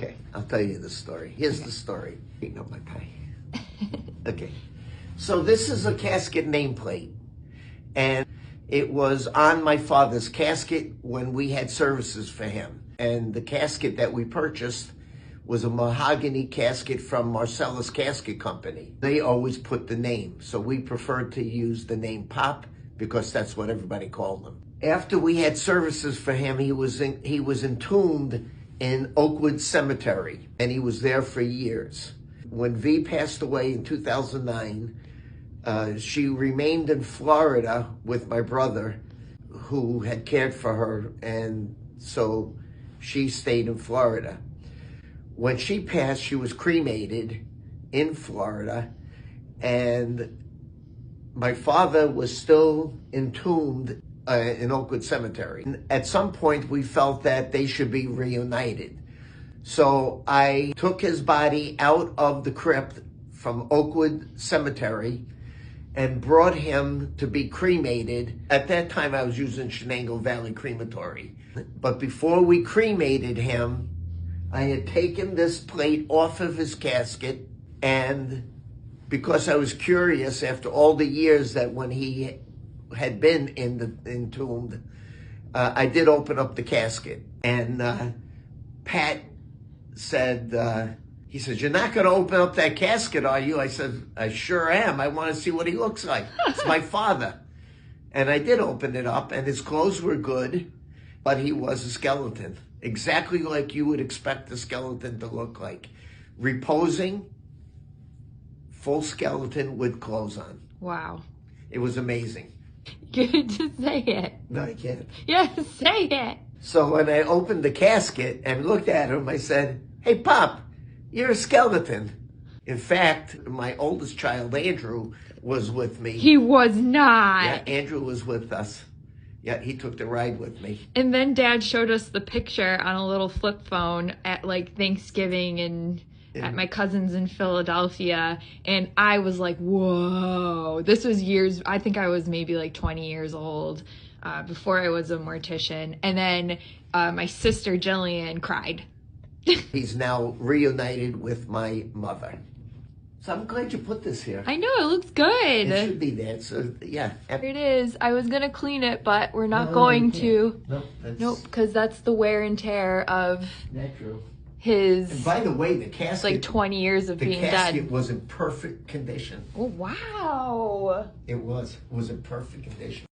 Okay, I'll tell you the story. Here's the story. Eating up my pie. Okay, so this is a casket nameplate, and it was on my father's casket when we had services for him. And the casket that we purchased was a mahogany casket from Marcellus Casket Company. They always put the name, so we preferred to use the name Pop because that's what everybody called him. After we had services for him, he was entombed in Oakwood Cemetery, and he was there for years. When V passed away in 2009, she remained in Florida with my brother, who had cared for her, and so she stayed in Florida. When she passed, she was cremated in Florida, and my father was still entombed in Oakwood Cemetery. At some point, we felt that they should be reunited. So I took his body out of the crypt from Oakwood Cemetery and brought him to be cremated. At that time, I was using Shenango Valley Crematory. But before we cremated him, I had taken this plate off of his casket, and because I was curious after all the years that when he had been entombed, I did open up the casket. And Pat said, he says, "You're not going to open up that casket, are you?" I said, "I sure am. I want to see what he looks like. It's my father." And I did open it up, and his clothes were good, but he was a skeleton, exactly like you would expect a skeleton to look like. Reposing, full skeleton with clothes on. Wow. It was amazing. Good to say it. No, I can't. Yes, say it. So when I opened the casket and looked at him, I said, "Hey, Pop, you're a skeleton." In fact, my oldest child, Andrew, was with me. He was not. Yeah, Andrew was with us. Yeah, he took the ride with me. And then Dad showed us the picture on a little flip phone at like Thanksgiving and at my cousin's in Philadelphia. And I was like, whoa. This was years, I think I was maybe like 20 years old before I was a mortician. And then my sister Jillian cried. He's now reunited with my mother. So I'm glad you put this here. I know, it looks good. It should be there. So, yeah. Here it is. I was going to clean it, but we're not going to. Nope, because that's the wear and tear of natural. His. And by the way, the casket. Like 20 years of being dead. The casket was in perfect condition. Oh, wow. It was in perfect condition.